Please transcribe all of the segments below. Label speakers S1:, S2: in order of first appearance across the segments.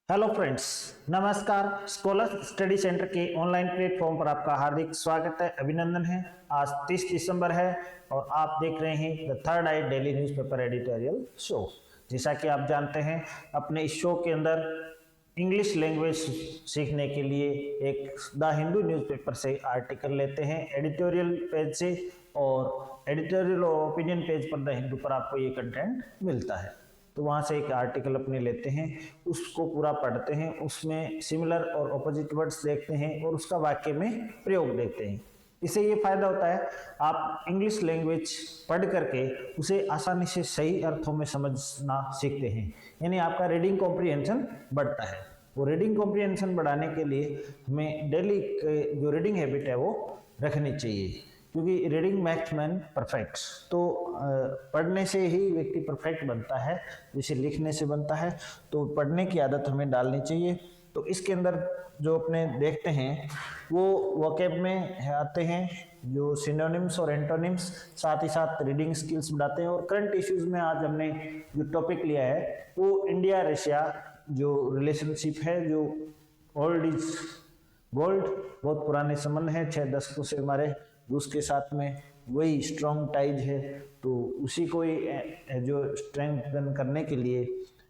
S1: Hello friends, नमस्कार। Scholar study centre के online platform पर आपका हार्दिक स्वागत है, अभिनंदन है। आज 30 दिसंबर है और आप देख रहे हैं the third I daily newspaper editorial show. जैसा कि आप जानते हैं, अपने इस शो के अंदर इंग्लिश लैंग्वेज सीखने के लिए एक द हिंदू न्यूज़पेपर से आर्टिकल लेते हैं एडिटोरियल पेज से, और एडिटोरियल और ओपिनियन पेज पर द हिंदू पर आपको ये कंटेंट मिलता है। तो वहाँ से एक आर्टिकल अपने लेते हैं, उसको पूरा पढ़ते हैं, उसमें सिमिलर और ऑपोजिट वर्ड्स देखते हैं और उसका वाक्य में प्रयोग देखते हैं। इससे ये फायदा होता है, आप इंग्लिश लैंग्वेज पढ़ करके उसे आसानी से सही अर्थों में समझना सीखते हैं, यानी आपका रीडिंग कॉम्प्रिहेंशन बढ़ता है। वो रीडिंग कॉम्प्रिहेंशन बढ़ाने के लिए हमें डेली जो रीडिंग हैबिट है वो रखनी चाहिए, क्योंकि रीडिंग मैक्स मैन परफेक्ट। तो पढ़ने से ही व्यक्ति परफेक्ट बनता है, जैसे लिखने से बनता है। तो पढ़ने की आदत हमें डालनी चाहिए। तो इसके अंदर जो अपने देखते हैं वो वोकैब में आते हैं जो सिनोनिम्स और एंटोनिम्स, साथ ही साथ रीडिंग स्किल्स बढ़ाते हैं। और करंट इश्यूज में आज हमने जो टॉपिक लिया है वो इंडिया रशिया जो रिलेशनशिप है, जो ओल्ड इज गोल्ड, बहुत पुराने संबंध है, 6 दशकों से हमारे रूस के साथ में वही स्ट्रॉन्ग टाइज है। तो उसी को जो स्ट्रेंथन करने के लिए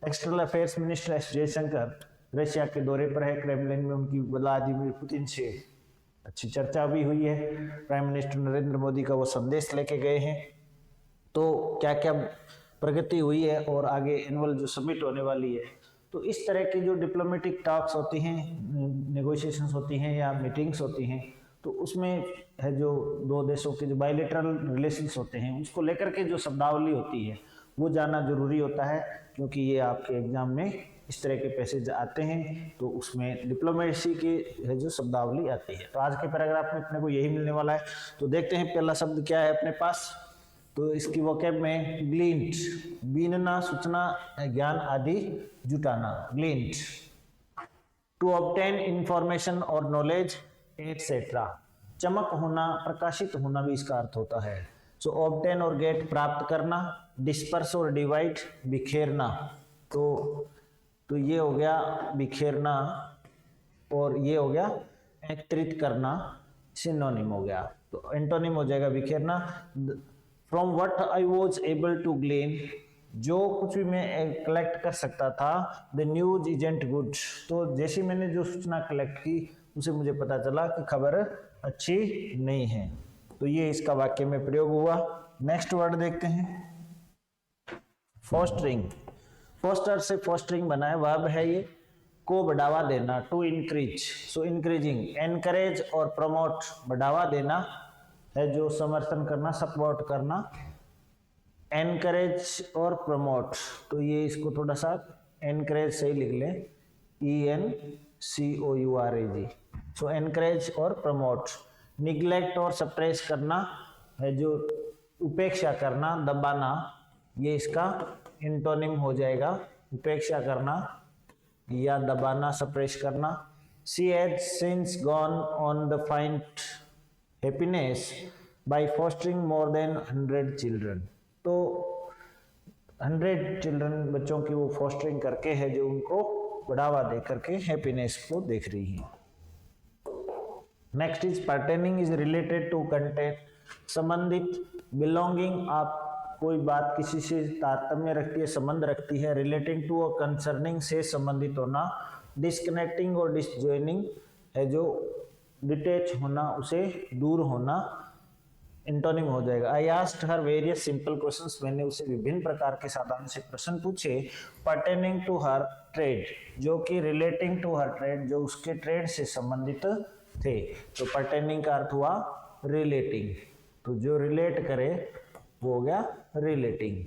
S1: external affairs minister S Jaishankar Russia के दौरे पर है। क्रेमलिन में उनकी व्लादिमीर पुतिन से अच्छी चर्चा भी हुई है। प्राइम मिनिस्टर नरेंद्र मोदी का वो संदेश लेके गए हैं। तो क्या क्या प्रगति हुई है और आगे एनुअल जो समिट होने वाली है, तो इस तरह की जो डिप्लोमेटिक टॉक्स होती हैं, नेगोशिएशंस होती हैं या मीटिंग्स होती हैं, तो उसमें है जो दो देशों के जो बायलैटरल रिलेशंस होते हैं उसको लेकर के जो शब्दावली होती है वो जानना जरूरी होता है, क्योंकि ये आपके एग्जाम में इस तरह के पैसेज आते हैं। तो उसमें डिप्लोमेसी की है जो शब्दावली आती है। तो आज के पैराग्राफ में अपने को यही मिलने वाला है। तो देखते हैं पहला शब्द क्या है अपने पास। तो इसकी वोकैब में ग्लिंट, बीनना, सूचना, ज्ञान आदि जुटाना, ग्लिंट। टू ऑब्टेन इंफॉर्मेशन और नॉलेज एटसेट्रा, चमक होना, प्रकाशित होना भी इसका अर्थ होता है। सो ऑब्टेन और गेट, प्राप्त करना, डिस्पर्स और डिवाइड, बिखेरना। तो ये हो गया बिखेरना और ये हो गया एकत्रित करना, सिनोनिम हो गया। तो एंटोनिम हो जाएगा बिखेरना। From what I was able to glean, जो कुछ भी मैं कलेक्ट कर सकता था, द न्यूज इजंट गुड, तो जैसे मैंने जो सूचना कलेक्ट की उसे मुझे पता चला कि खबर अच्छी नहीं है। तो ये इसका वाक्य में प्रयोग हुआ। नेक्स्ट वर्ड देखते हैं, फोस्टरिंग। फोस्टर से फोस्टरिंग बना है, वर्ब है ये, को बढ़ावा देना, to increase, so increasing. Encourage और प्रमोट, बढ़ावा देना है जो समर्थन करना, सपोर्ट करना। एनकरेज और प्रमोट, तो ये इसको थोड़ा सा एनकरेज से ही लिख ले, ENCOURAG। सो एनकरेज और प्रमोट। निग्लेक्ट और सप्रेस करना है जो उपेक्षा करना, दबाना, ये इसका एंटोनिम हो जाएगा, उपेक्षा करना या दबाना, सप्रेस करना। She has since gone on to find happiness by fostering more than 100 children, तो 100 चिल्ड्रन बच्चों की वो फॉस्टरिंग करके है जो उनको बढ़ावा दे करके हैप्पीनेस को देख रही है। Next is pertaining, is related to content, संबंधित। बिलोंगिंग, आप कोई बात किसी से तारतम्य रखती है, संबंध रखती है। रिलेटिंग टू और कंसर्निंग से संबंधित होना। डिस्कनेक्टिंग और डिसजॉइनिंग है जो डिटेच होना, उसे दूर होना, एंटोनिम हो जाएगा। I asked her various simple questions, मैंने उसे विभिन्न प्रकार के साधारण से प्रश्न पूछे। पर्टेनिंग टू हर ट्रेड, जो कि रिलेटिंग टू हर ट्रेड, जो उसके ट्रेड से संबंधित थे। तो पर्टेनिंग का अर्थ हुआ रिलेटिंग, तो जो रिलेट करे वो हो गया रिलेटिंग।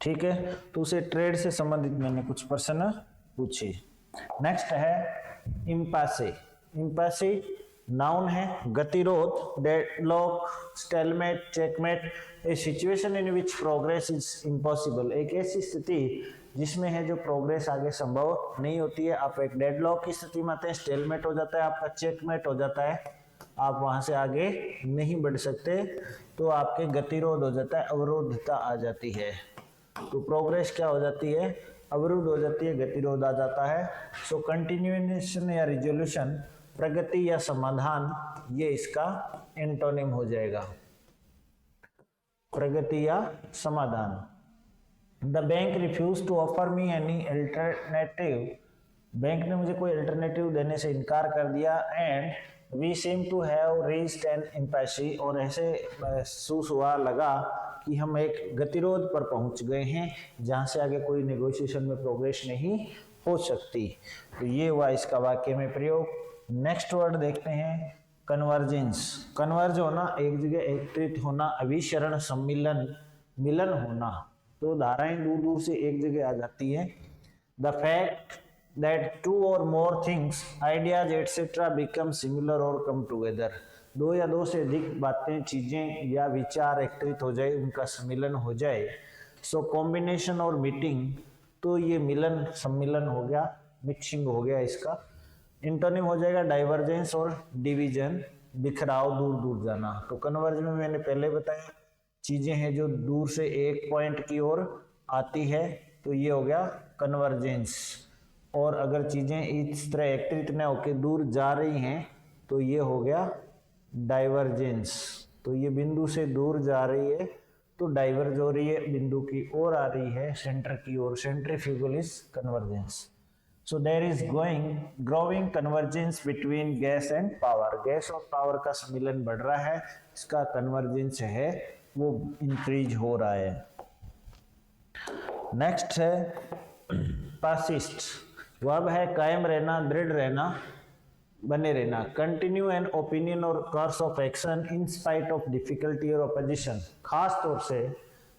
S1: ठीक है, तो उसे ट्रेड से संबंधित मैंने कुछ प्रश्न पूछे। नेक्स्ट है इम्पासे। इम्पासे नाउन है, गतिरोध, deadlock, stalemate, checkmate, A situation in which progress is impossible, एक ऐसी स्थिति जिसमें है जो प्रोग्रेस आगे संभव नहीं होती है। आप एक डेडलॉक की स्थिति में आते हैं, स्टेलमेट हो जाता है, आपका चेकमेट हो जाता है, आप वहां से आगे नहीं बढ़ सकते, तो आपके गतिरोध हो जाता है, अवरोधता आ जाती है। तो प्रोग्रेस क्या हो जाती है, अवरुद्ध हो जाती है, गतिरोध आ जाता है। सो कंटिन्यूएशन या रिजोल्यूशन, प्रगति या समाधान, ये इसका एंटोनिम हो जाएगा, प्रगति या समाधान। The bank refuse to offer me any alternative, bank ने मुझे कोई अल्टरनेटिव देने से इनकार कर दिया। And we seem to have reached an impasse, और ऐसे महसूस हुआ, लगा कि हम एक गतिरोध पर पहुंच गए हैं जहां से आगे कोई नेगोशिएशन में प्रोग्रेस नहीं हो सकती। तो ये हुआ इसका वाक्य में प्रयोग। नेक्स्ट वर्ड देखते हैं, कन्वर्जेंस। कन्वर्ज होना, एक जगह एकत्रित होना, अभिसरण, सम्मिलन, मिलन होना। तो धाराएं दूर दूर से एक जगह आ जाती है। The fact that two or more things, ideas etc. become similar or come together, दो या दो से अधिक बातें, चीजें या विचार एकत्रित हो जाए, उनका सम्मिलन हो जाए। सो कॉम्बिनेशन और मीटिंग, तो ये मिलन सम्मिलन हो गया, मिक्सिंग हो गया इसका। इंटोनिम हो जाएगा डाइवर्जेंस और डिवीजन, बिखराव, दूर दूर जाना। तो कन्वर्ज में मैंने पहले बताया चीजें हैं जो दूर से एक पॉइंट की ओर आती है, तो ये हो गया कन्वर्जेंस। और अगर चीजें इस तरह एकत्रित न होकर दूर जा रही हैं तो ये हो गया डाइवर्जेंस। तो ये बिंदु से दूर जा रही है तो डाइवर्ज हो रही है, बिंदु की ओर आ रही है, सेंटर की ओर, centrifugal is convergence. So there is growing convergence between gas and power, gas और पावर का सम्मिलन बढ़ रहा है, इसका कन्वर्जेंस है वो इंक्रीज हो रहा है। नेक्स्ट है परसिस्ट, वर्ब है कायम रहना, दृढ़ रहना, बने रहना। कंटिन्यू एन ओपिनियन और course of action in spite of difficulty और अपोजिशन, खास तौर से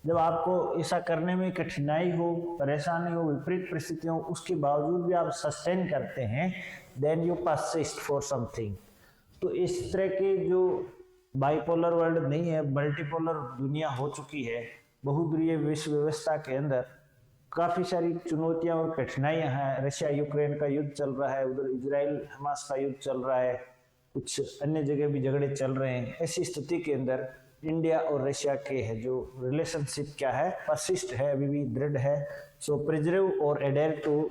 S1: जब आपको ऐसा करने में कठिनाई हो, परेशानी हो, विपरीत परिस्थिति हो, उसके बावजूद भी आप सस्टेन करते हैं, then you persist for something. तो इस तरह के जो बाइपोलर वर्ल्ड नहीं है, मल्टीपोलर दुनिया हो चुकी है, बहुध्रुवीय विश्व व्यवस्था के अंदर काफी सारी चुनौतियां और कठिनाइयां हैं। रशिया यूक्रेन का युद्ध चल रहा है, उधर इजराइल हमास का युद्ध चल रहा है, कुछ अन्य जगह भी झगड़े चल रहे हैं। ऐसी स्थिति के अंदर इंडिया और रशिया के है जो रिलेशनशिप क्या है, परसिस्ट है, अभी भी दृढ़ है। सो प्रिजर्व और एडेयर टू,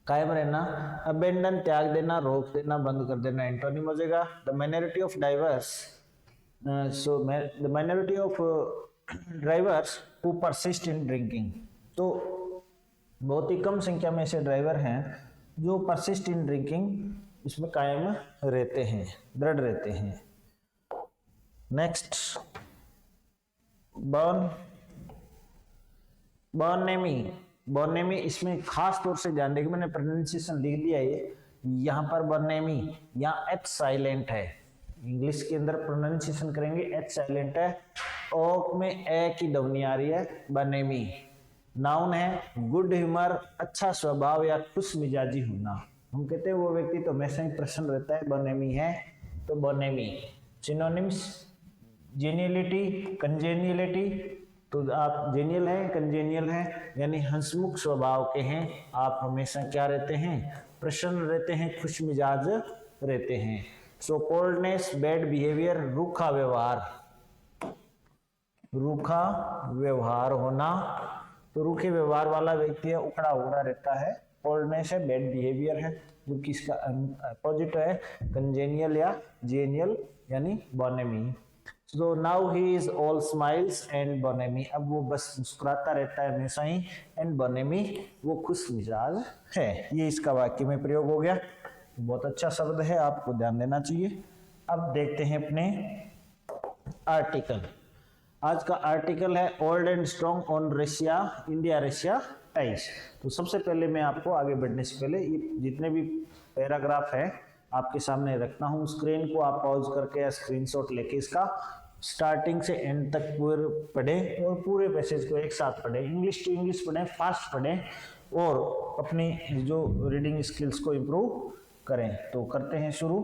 S1: कायम रहना, अबेंडन त्याग देना, रोक देना, बंद कर देना, एंटोनिम हो जाएगा। The minority of diverse, so the minority of drivers who persist in drinking, तो बहुत ही कम संख्या में ऐसे ड्राइवर हैं जो परसिस्ट इन ड्रिंकिंग, इसमें कायम रहते हैं, दृढ़ रहते हैं। नेक्स्ट बॉर्नेमी, इसमें खास तौर से ध्यान देंगे, मैंने प्रोनाउंसिएशन लिख दिया है यहाँ पर बॉर्नेमी, यहाँ एच साइलेंट है, इंग्लिश के अंदर प्रोनाउंसिएशन करेंगे एच साइलेंट है, ओ में ए की ध्वनि आ रही है, बॉर्नेमी। नाउन है गुड ह्यूमर, अच्छा स्वभाव या खुश मिजाजी होना, हम कहते हैं वो व्यक्ति तो हमेशा ही प्रसन्न रहता है, बॉर्नेमी है, तो बॉर्नेमी। सिनोनिम्स जेनियलिटी, कंजेनियलिटी, तो आप जेनियल हैं, कंजेनियल हैं, यानी हंसमुख स्वभाव के हैं, आप हमेशा क्या रहते हैं, प्रसन्न रहते हैं, खुश मिजाज रहते हैं। सो कोल्डनेस, बैड बिहेवियर, रूखा व्यवहार, रूखा व्यवहार होना, तो रूखे व्यवहार वाला व्यक्ति है, उखड़ा उखड़ा रहता है, कोल्डनेस है, बैड बिहेवियर है, जो कि इसका अपोजिट है कंजेनियल या जेनियल यानी bonhomie. So now he is all smiles and bonhomie, अब वो बस मुस्कुराता रहता है हमेशा ही, एंड बॉर्नेमी वो खुश मिजाज है। ये इसका वाक्य में प्रयोग हो गया, बहुत अच्छा शब्द है, आपको ध्यान देना चाहिए। अब देखते हैं अपने आर्टिकल। आज का आर्टिकल है old and strong on Russia India Russia ties. तो सबसे पहले मैं आपको आगे बढ़ने से पहले ये जितने भी पैराग्राफ है आपके सामने रखता हूँ, स्क्रीन को आप पॉज करके या स्क्रीनशॉट लेके इसका स्टार्टिंग से एंड तक पूरे पढ़ें और पूरे पैसेज को एक साथ पढ़ें, इंग्लिश टू इंग्लिश पढ़ें, फास्ट पढ़ें और अपनी जो रीडिंग स्किल्स को इम्प्रूव करें। तो करते हैं शुरू।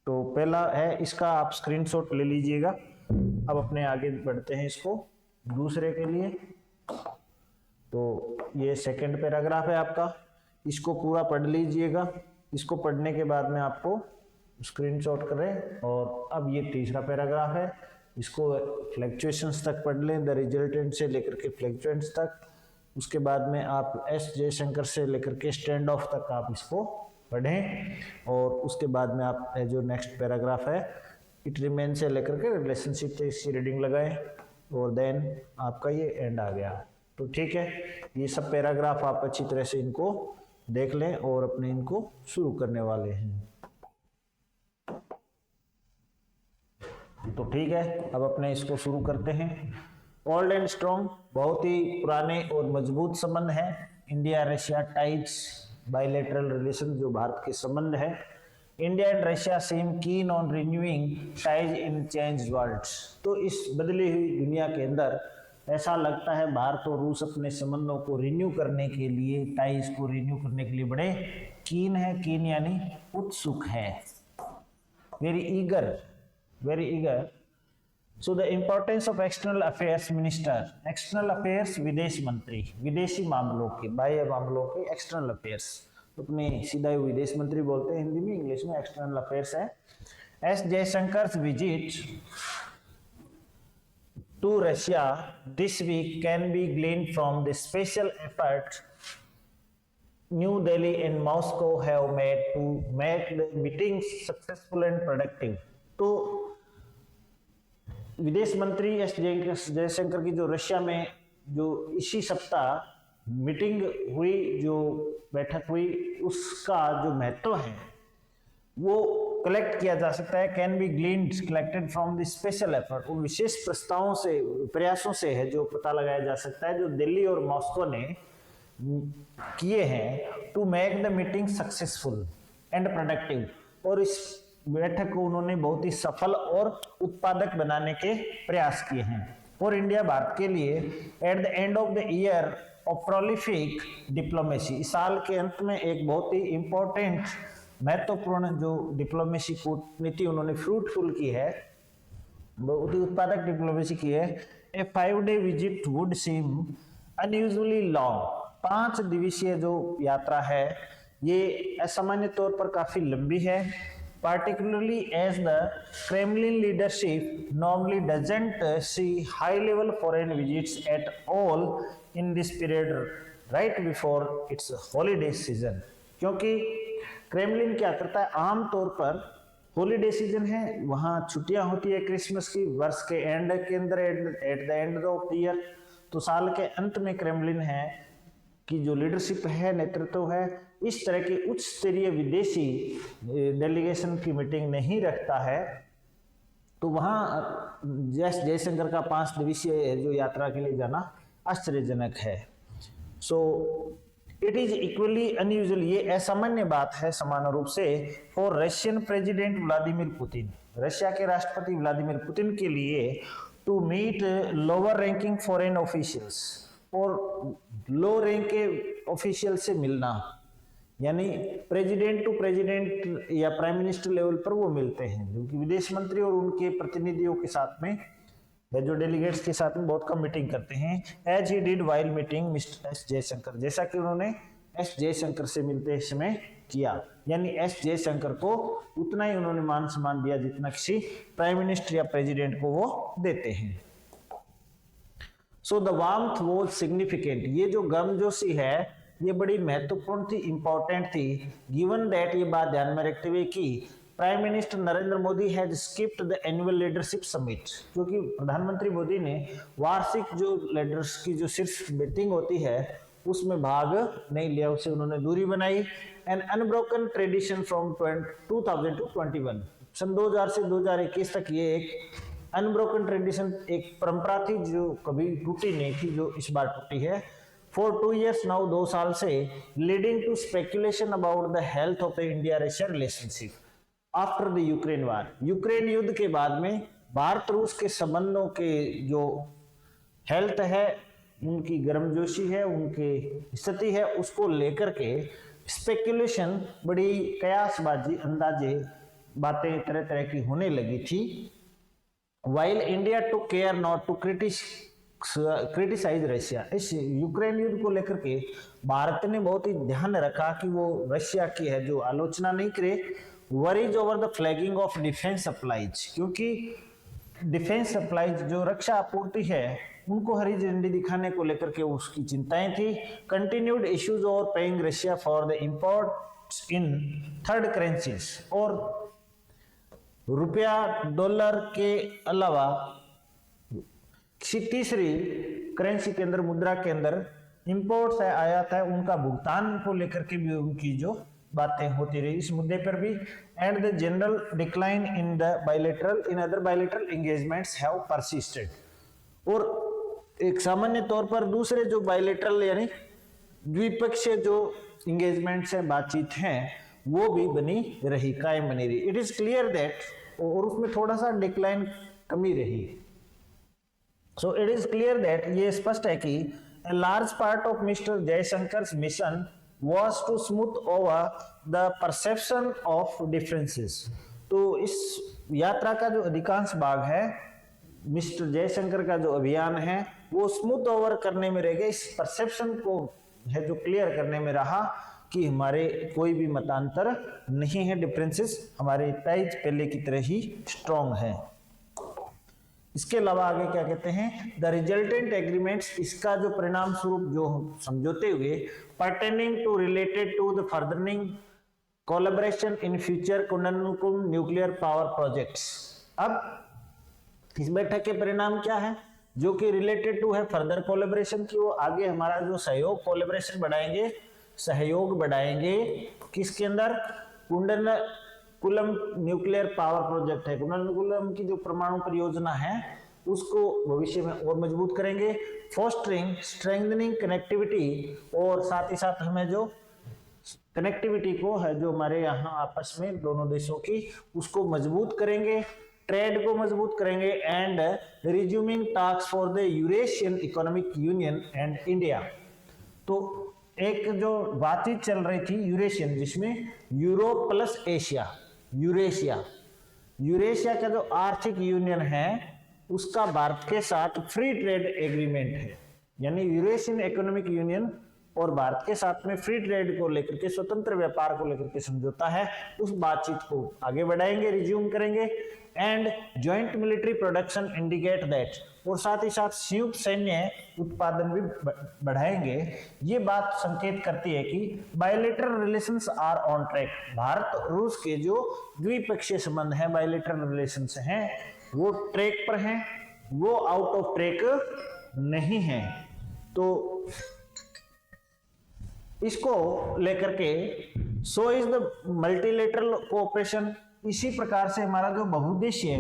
S1: तो पहला है इसका, आप स्क्रीनशॉट ले लीजिएगा। अब अपने आगे बढ़ते हैं इसको दूसरे के लिए। तो ये सेकंड पैराग्राफ है आपका, इसको पूरा पढ़ लीजिएगा। इसको पढ़ने के बाद में आपको स्क्रीनशॉट करें। और अब ये तीसरा पैराग्राफ है, इसको फ्लक्चुएशंस तक पढ़ लें, द रिजल्टेंट से लेकर के फ्लक्चुएंट्स तक। उसके बाद में आप एस जयशंकर से लेकर के स्टैंड ऑफ तक आप इसको पढ़ें, और उसके बाद में आप जो नेक्स्ट पैराग्राफ है इट रिमेन से लेकर के रिलेशनशिप से इसकी रीडिंग लगाएं, और देन आपका ये एंड आ गया। तो ठीक है, ये सब पैराग्राफ आप अच्छी तरह से इनको देख लें और अपने इनको शुरू करने वाले हैं। तो ठीक है, अब अपने इसको शुरू करते हैं। ओल्ड एंड स्ट्रॉन्ग, बहुत ही पुराने और मजबूत संबंध है। India Russia ties, bilateral relation जो भारत के संबंध है। India and Russia seem keen on renewing ties in changed world. तो इस बदली हुई दुनिया के अंदर ऐसा लगता है भारत और रूस अपने संबंधों को रिन्यू करने के लिए, टाइज को रिन्यू करने के लिए बड़े कीन है। कीन यानी उत्सुक है, very eager, very eager. So the importance of external affairs minister, external affairs विदेश मंत्री, विदेशी मामलों के, बाह्य मामलों के एक्सटर्नल अफेयर्स, अपने सीधा विदेश मंत्री बोलते हैं हिंदी में, इंग्लिश में एक्सटर्नल अफेयर्स है। S Jaishankar visit to Russia this week can be gleaned from the special effort New Delhi and Moscow have made to make the meetings successful and productive. तो विदेश मंत्री एस जयशंकर की जो रशिया में जो इसी सप्ताह मीटिंग हुई, जो बैठक हुई, उसका जो महत्व है वो कलेक्ट किया जा सकता है। Can be gleaned collected from the special effort, उन विशेष प्रस्तावों से, प्रयासों से है जो पता लगाया जा सकता है जो दिल्ली और मॉस्को ने किए हैं to make the meeting successful and productive. और इस बैठक को उन्होंने बहुत ही सफल और उत्पादक बनाने के प्रयास किए हैं। फॉर इंडिया, भारत के लिए, at the end of the year of prolific diplomacy, इस साल के अंत में एक बहुत ही इंपॉर्टेंट, महत्वपूर्ण जो डिप्लोमेसी कूटनीति उन्होंने फ्रूटफुल की है, बहुत ही उत्पादक डिप्लोमेसी की है। ए 5-day visit would seem unusually long, 5 दिवसीय जो यात्रा है ये असामान्य तौर पर काफी लंबी है। particularly as the Kremlin leadership normally doesn't see high-level foreign visits at all in this period right before its holiday season, क्योंकि क्रेमलिन क्या करता है, आम तौर पर हॉलीडे सीजन है, वहाँ छुट्टियां होती है क्रिसमस की, वर्ष के एंड के अंदर, at the end of the year. तो साल के अंत में क्रेमलिन है की जो लीडरशिप है, नेतृत्व है, इस तरह की उच्च स्तरीय विदेशी डेलीगेशन की मीटिंग नहीं रखता है। तो वहाँ जयशंकर का 5 दिवसीय जो यात्रा के लिए जाना आश्चर्यजनक है। So it is equally unusual, ये असामान्य बात है समान रूप से, for Russian president Vladimir Putin, Russia के राष्ट्रपति व्लादिमीर पुतिन के लिए, to meet lower ranking foreign officials, और लो रैंक के ऑफिशियल से मिलना, यानी प्रेसिडेंट टू प्रेसिडेंट या प्राइम मिनिस्टर लेवल पर वो मिलते हैं, क्योंकि विदेश मंत्री और उनके प्रतिनिधियों के साथ में या जो डेलीगेट्स के साथ में बहुत कम मीटिंग करते हैं। As he did while meeting mister S Jaishankar, जैसा कि उन्होंने एस जयशंकर से मिलते समय किया, यानी एस जयशंकर को उतना ही उन्होंने मान सम्मान दिया जितना किसी प्राइम मिनिस्टर या प्रेसिडेंट को वो देते हैं। So the warmth was significant, ये जो गर्मजोशी है ये बड़ी महत्वपूर्ण थी, इंपॉर्टेंट थी। गिवन दैट, ये बात ध्यान में रखते हुए कि prime minister Narendra Modi had skipped the annual leadership summit, क्योंकि प्रधानमंत्री मोदी ने वार्षिक जो लीडर्स की जो शीर्ष मीटिंग होती है उसमें भाग नहीं लिया, उसे उन्होंने दूरी बनाई। An unbroken tradition from 2000 to 21, सन 2000 से 2021 तक ये एक अनब्रोकन ट्रेडिशन, एक परंपरा थी जो कभी टूटी नहीं थी, जो इस बार टूटी है। फॉर 2 years नाउ, 2 साल से, leading to speculation about the health of the India Russia relationship after the Ukraine war, Ukraine युद्ध के बाद में भारत रूस के संबंधों के जो हेल्थ है, उनकी गर्मजोशी है, उनकी स्थिति है, उसको लेकर के स्पेकुलेशन, बड़ी कयासबाजी, अंदाजे, बातें तरह तरह की होने लगी थी। While India took care not to criticise Russia, इस यूक्रेन युद्ध को लेकर के भारत ने बहुत ही ध्यान रखा कि वो रशिया की है जो आलोचना नहीं करे। Worries over the flagging of defence supplies, क्योंकि डिफेंस सप्लाईज जो रक्षा आपूर्ति है उनको हरी झंडी दिखाने को लेकर के उसकी चिंताएं थी। कंटिन्यूड इश्यूज और paying Russia for the imports in third currencies, और रुपया डॉलर के अलावा किसी तीसरी करेंसी के अंदर, मुद्रा के अंदर इंपोर्ट्स है, आयात है, उनका भुगतान को लेकर के भी उनकी जो बातें होती रही इस मुद्दे पर भी। And the general decline in the bilateral in other bilateral engagements have persisted, और एक सामान्य तौर पर दूसरे जो बायलैटरल यानी द्विपक्षीय जो एंगेजमेंट्स है, बातचीत हैं, वो भी बनी रही, कायम बनी रही। इट इज क्लियर दैट, और उसमें थोड़ा सा डिक्लाइन कमी रही। सो इट इज क्लियर दैट, ये स्पष्ट है कि a large part of Mr. Jaishankar's mission was to smooth over the perception of differences। तो इस यात्रा का जो अधिकांश भाग है, मिस्टर जयशंकर का जो अभियान है, वो स्मूथ ओवर करने में रह गया, इस परसेप्शन को है जो क्लियर करने में रहा कि हमारे कोई भी मतांतर नहीं है, डिफरेंसेस हमारे टाइज पहले की तरह ही स्ट्रॉन्ग है। इसके अलावा आगे क्या कहते हैं, द रिजल्टेंट एग्रीमेंट्स, इसका जो परिणाम स्वरूप जो समझौते हुए, pertaining to related to the furthering collaboration in future Kudankulam nuclear power projects. अब इस बैठक के परिणाम क्या है, जो कि रिलेटेड टू है फर्दर कोलैबोरेशन की, वो आगे हमारा जो सहयोग कोलैबोरेशन बढ़ाएंगे, सहयोग बढ़ाएंगे किसके अंदर, कुंडनकुलम न्यूक्लियर पावर प्रोजेक्ट है, कुंडनकुलम की जो परमाणु परियोजना है उसको भविष्य में और मजबूत करेंगे। फोस्टरिंग स्ट्रेंथनिंग कनेक्टिविटी, और साथ ही साथ हमें जो कनेक्टिविटी को है जो हमारे यहाँ आपस में दोनों देशों की, उसको मजबूत करेंगे, ट्रेड को मजबूत करेंगे। And resuming talks for the Eurasian economic union and India, तो एक जो बातचीत चल रही थी यूरेशियन, जिसमें यूरोप प्लस एशिया, यूरेशिया का जो आर्थिक यूनियन है उसका भारत के साथ फ्री ट्रेड एग्रीमेंट है, यानी यूरेशियन इकोनॉमिक यूनियन और भारत के साथ में फ्री ट्रेड को लेकर के, स्वतंत्र व्यापार को लेकर के समझौता है, उस बातचीत को आगे बढ़ाएंगे, रिज्यूम करेंगे। And joint military production indicate that, और साथ ही साथ संयुक्त सैन्य उत्पादन भी बढ़ाएंगे। ये बात संकेत करती है कि bilateral relations are on track, Bharat रूस के जो द्विपक्षीय संबंध हैं, बायलैटरल रिलेशंस हैं, वो ट्रैक पर हैं, वो आउट ऑफ ट्रैक नहीं है। तो इसको लेकर के so is the multilateral cooperation, इसी प्रकार से हमारा जो बहुउद्देशीय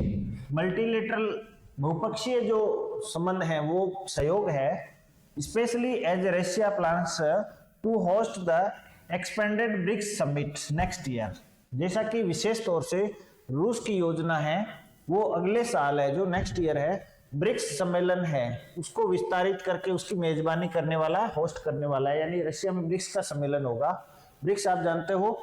S1: मल्टीलेटरल बहुपक्षीय जो संबंध है वो सहयोग है, specially as Russia plans to host the expanded BRICS summit next year, जैसा कि विशेष तौर से रूस की योजना है वो अगले साल है, जो नेक्स्ट ईयर है, ब्रिक्स सम्मेलन है, उसको विस्तारित करके उसकी मेजबानी करने वाला, होस्ट करने वाला है, यानी रशिया में ब्रिक्स का सम्मेलन होगा। ब्रिक्स आप जानते हो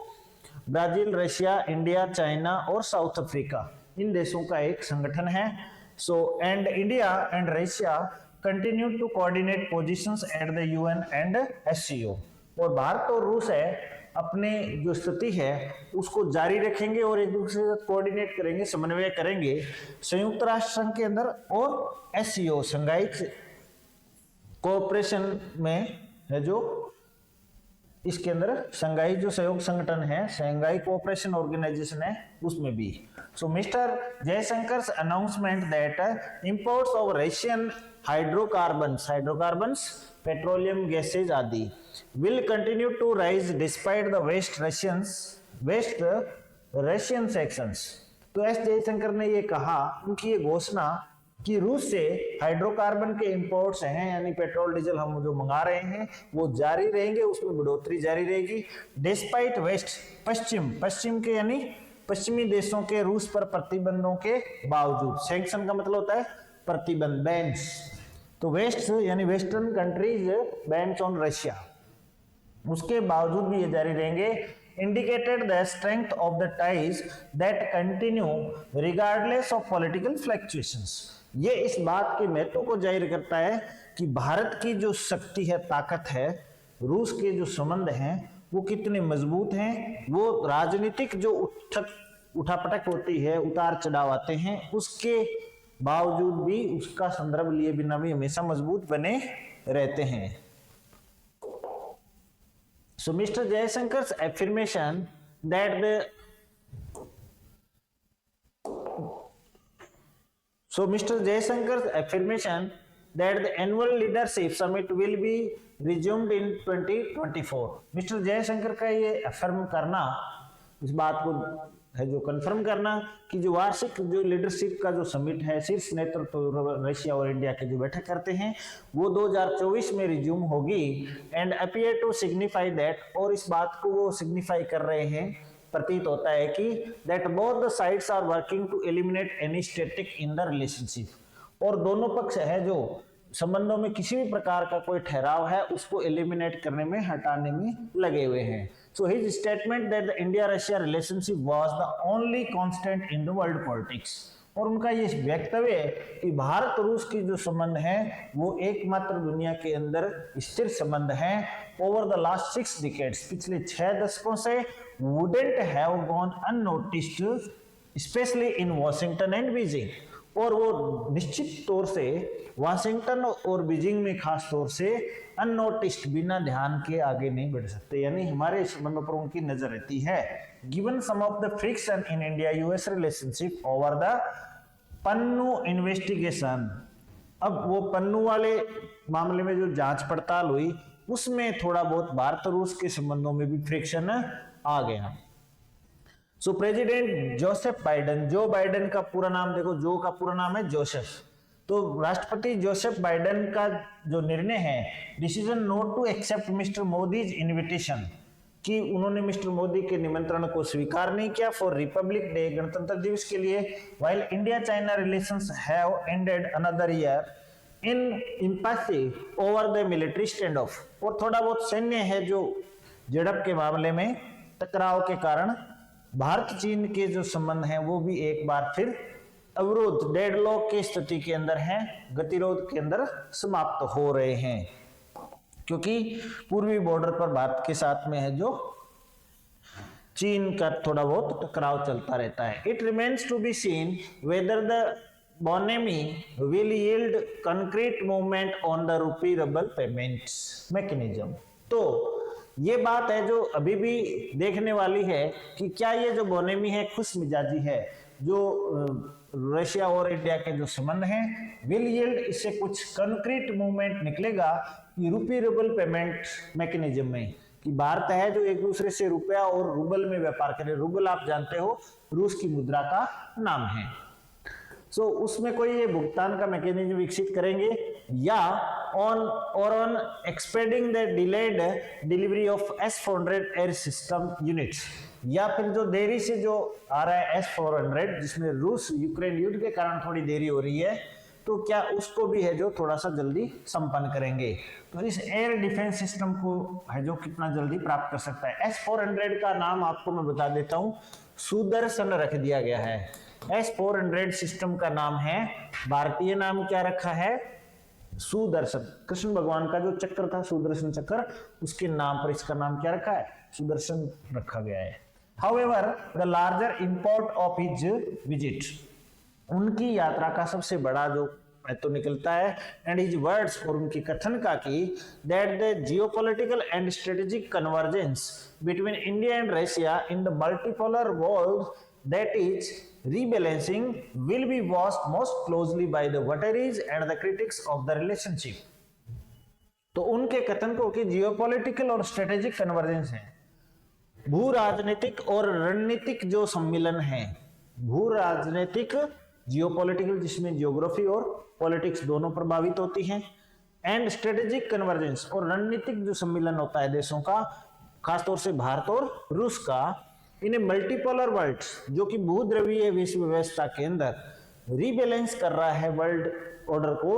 S1: ब्राजील, रशिया, इंडिया, चाइना और साउथ अफ्रीका, इन देशों का एक संगठन है। So and India and Russia continue to coordinate positions at the UN and SCO, और भारत और रूस है अपने जो स्थिति है उसको जारी रखेंगे और एक दूसरे से कोऑर्डिनेट करेंगे, समन्वय करेंगे संयुक्त राष्ट्र संघ के अंदर और एससीओ, शंघाई कोऑपरेशन में है जो इसके अंदर, शंघाई जो सहयोग संगठन है, शंघाई कोऑपरेशन ऑर्गेनाइजेशन है, उसमें भी। So mister Jaishankar's announcement that imports of Russian hydrocarbons petroleum gases आदि will continue to rise despite the West Russian sanctions। तो एस जयशंकर ने ये कहा, उनकी ये घोषणा कि रूस से हाइड्रोकार्बन के इंपोर्ट्स हैं, यानी पेट्रोल डीजल हम जो मंगा रहे हैं वो जारी रहेंगे, उसमें बढ़ोतरी जारी रहेगी। डिस्पाइट वेस्ट, पश्चिम के यानी पश्चिमी देशों के रूस पर प्रतिबंधों के बावजूद, सैंक्शन का मतलब होता है प्रतिबंध, बैन्स, तो वेस्ट यानी western countries bans on Russia, उसके बावजूद भी ये जारी रहेंगे। Indicated the strength of the ties that continue regardless of political fluctuations, ये इस बात के महत्व को जाहिर करता है कि भारत की जो शक्ति है, ताकत है, रूस के जो संबंध हैं वो कितने मजबूत हैं, वो राजनीतिक जो उठापटक होती है, उतार चढ़ाव आते हैं, उसके बावजूद भी उसका संदर्भ लिए बिना भी हमेशा मजबूत बने रहते हैं। So Mr. Jayashankar's affirmation that the annual leadership summit will be resumed in 2024. Mister Jaishankar का ये अफर्म करना, इस बात को है जो कंफर्म करना कि जो वार्षिक जो लीडरशिप का जो समिट है, शीर्ष नेतृत्व रशिया और इंडिया के जो बैठक करते हैं, वो 2024 में रिज्यूम होगी। And appear to signify that, और इस बात को वो सिग्निफाई कर रहे हैं, प्रतीत होता है कि that both the sides are working to eliminate any static in the relationship, और दोनों पक्ष है जो संबंधों में किसी भी प्रकार का कोई ठहराव है उसको एलिमिनेट करने में, हटाने में लगे हुए हैं। So his statement that the India-Russia relationship was the only constant in the world politics, और उनका ये वक्तव्य है कि भारत रूस की जो संबंध है वो एकमात्र दुनिया के अंदर स्थिर संबंध है। ओवर द लास्ट 6 डिकेड्स, पिछले 6 दशकों से wouldn't have gone unnoticed, especially in Washington and Beijing, और वो निश्चित तौर से वाशिंगटन और बीजिंग में खास तौर से अननोटिस्ड, बिना ध्यान के आगे नहीं बढ़ सकते, यानी हमारे संबंधों पर उनकी नजर रहती है। Given some of the friction in India US relationship over the Pannu investigation, अब वो पन्नू वाले मामले में जो जांच पड़ताल हुई उसमें थोड़ा बहुत भारत रूस के संबंधों में भी फ्रिक्शन आ गया। सो president Joseph Biden, Joe Biden का पूरा नाम देखो, जो का पूरा नाम है जोसेफ, तो राष्ट्रपति जोसेफ बाइडेन का जो निर्णय है, decision not to accept mister Modi's invitation, कि उन्होंने मिस्टर मोदी के निमंत्रण को स्वीकार नहीं किया फॉर रिपब्लिक डे, गणतंत्र दिवस के लिए, while India China relations have ended another year in impasse over the military stand off, और थोड़ा बहुत सैन्य है जो झड़प के मामले में टकराव के कारण भारत चीन के जो संबंध हैं वो भी एक बार फिर अवरोध, डेडलॉक की स्थिति के अंदर हैं, गतिरोध के अंदर समाप्त हो रहे हैं, क्योंकि पूर्वी बॉर्डर पर भारत के साथ में है जो चीन का थोड़ा बहुत टकराव चलता रहता है। It remains to be seen whether the Bonamy will yield concrete movement on the rupee ruble payments mechanism। तो ये बात है जो अभी भी देखने वाली है कि क्या ये जो बोनेमी है, खुश मिजाजी है, जो रशिया और इंडिया के जो संबंध हैं, विल यील्ड, इससे कुछ कंक्रीट मूवमेंट निकलेगा कि रूपी रूबल पेमेंट मैकेनिज्म में, कि भारत है जो एक दूसरे से रुपया और रूबल में व्यापार करे। रूबल आप जानते हो रूस की मुद्रा का नाम है। सो उसमें कोई ये भुगतान का मैकेनिज्म विकसित करेंगे, या on expediting the delayed delivery of S-400 air system units, या फिर जो देरी से जो आ रहा है S-400, जिसमें रूस यूक्रेन युद्ध के कारण थोड़ी देरी हो रही है, तो क्या उसको भी है जो थोड़ा सा जल्दी संपन्न करेंगे। तो इस एयर डिफेंस सिस्टम को है जो कितना जल्दी प्राप्त कर सकता है। S-400 का नाम आपको मैं बता देता हूं, सुदर्शन रख दिया गया है। S-400 सिस्टम का नाम है, भारतीय नाम क्या रखा है, सुदर्शन। कृष्ण भगवान का जो चक्र था सुदर्शन चक्र, उसके नाम पर इसका नाम क्या रखा है, सुदर्शन रखा गया है। However, the larger import of his visit, उनकी यात्रा का सबसे बड़ा जो तो निकलता है, एंड हिज वर्ड्स, और उनके कथन का कि that the geopolitical and strategic convergence between India and Russia in the multipolar world that is rebalancing will be watched most closely by the votaries and the critics of the relationship। तो उनके कथन को कि geopolitical और strategic convergence है, भू राजनीतिक और रणनीतिक जो सम्मिलन है, भू राजनीतिक जियोपॉलिटिकल जिसमें जियोग्राफी और पॉलिटिक्स दोनों प्रभावित होती हैं, एंड स्ट्रेटेजिक कन्वर्जेंस और रणनीतिक जो सम्मिलन होता है देशों का, खासतौर से भारत और रूस का, इन ए मल्टीपोलर वर्ल्ड, जो कि बहुद्रवीय विश्व व्यवस्था के अंदर रीबैलेंस कर रहा है, वर्ल्ड ऑर्डर को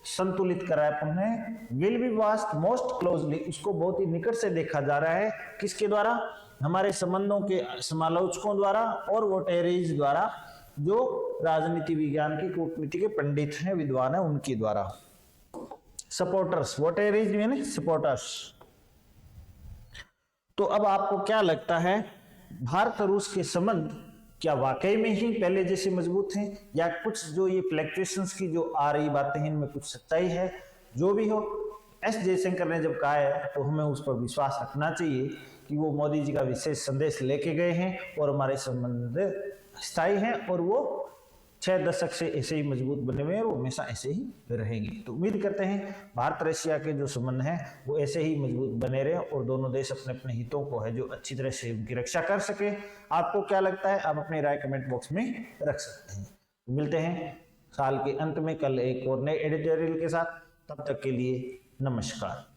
S1: संतुलित कर रहा है पुनः, will be watched most closely, उसको बहुत ही निकट से देखा जा रहा है, किसके द्वारा, हमारे संबंधों के समालोचकों द्वारा और वोटेरीज द्वारा, जो राजनीति विज्ञान की कूटनीति के पंडित हैं, विद्वान हैं, उनके द्वारा। सपोर्टर्स, वोटेरीज यानी सपोर्टर्स। तो अब आपको क्या लगता है, भारत रूस के संबंध क्या वाकई में ही पहले जैसे मजबूत हैं, या कुछ जो ये फ्लक्चुएशंस की जो आ रही बातें हैं इनमें कुछ सच्चाई है। जो भी हो, एस जयशंकर ने जब कहा है तो हमें उस पर विश्वास रखना चाहिए कि वो मोदी जी का विशेष संदेश लेके गए हैं और हमारे संबंध स्थायी हैं और वो 6 दशक से ऐसे ही मजबूत बने हुए हैं और हमेशा ऐसे ही रहेंगे। तो उम्मीद करते हैं भारत रशिया के जो संबंध हैं वो ऐसे ही मजबूत बने रहे और दोनों देश अपने अपने हितों को है जो अच्छी तरह से उनकी रक्षा कर सके। आपको क्या लगता है, आप अपनी राय कमेंट बॉक्स में रख सकते हैं। मिलते हैं साल के अंत में कल एक और नए एडिटोरियल के साथ, तब तक के लिए नमस्कार।